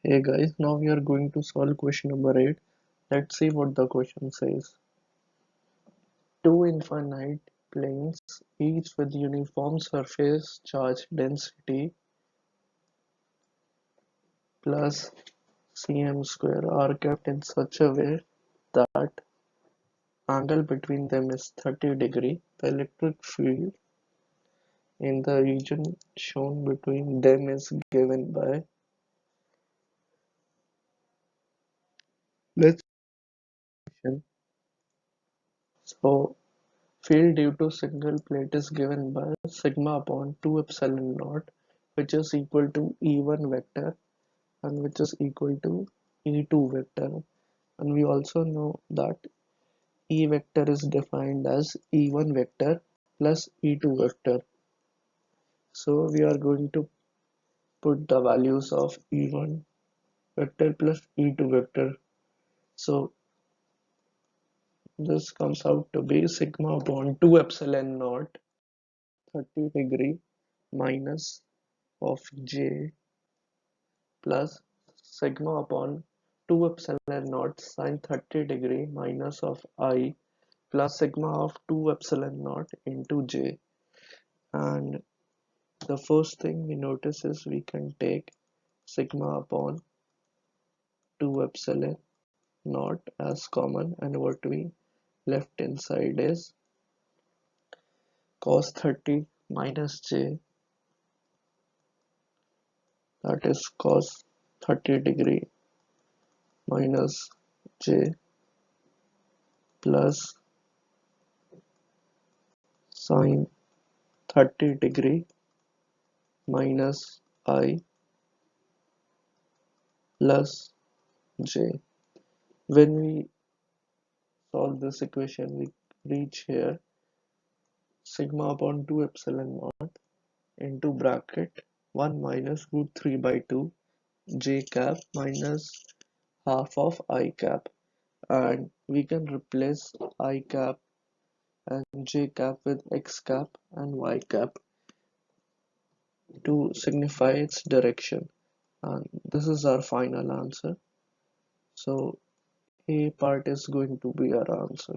Hey guys, now we are going to solve question number 8. Let's see what the question says. Two infinite planes, each with uniform surface charge density plus cm square, are kept in such a way that angle between them is 30 degree. The electric field in the region shown between them is given by. Let's so field due to single plate is given by sigma upon 2 epsilon naught, which is equal to E1 vector and which is equal to E2 vector. And we also know that E vector is defined as E1 vector plus E2 vector. So we are going to put the values of E1 vector plus E2 vector. So this comes out to be sigma upon 2 epsilon naught 30 degree minus of j plus sigma upon 2 epsilon naught sine 30 degree minus of I plus sigma of 2 epsilon naught into j. And the first thing we notice is we can take sigma upon 2 epsilon naught as common, and what we left inside is cos 30 minus j, that is cos 30 degree minus j plus sine 30 degree minus I plus j. When we solve this equation, we reach here sigma upon 2 epsilon naught into bracket 1 minus root 3 by 2 j cap minus half of I cap, and we can replace I cap and j cap with x cap and y cap to signify its direction, and this is our final answer. So A part is going to be our answer.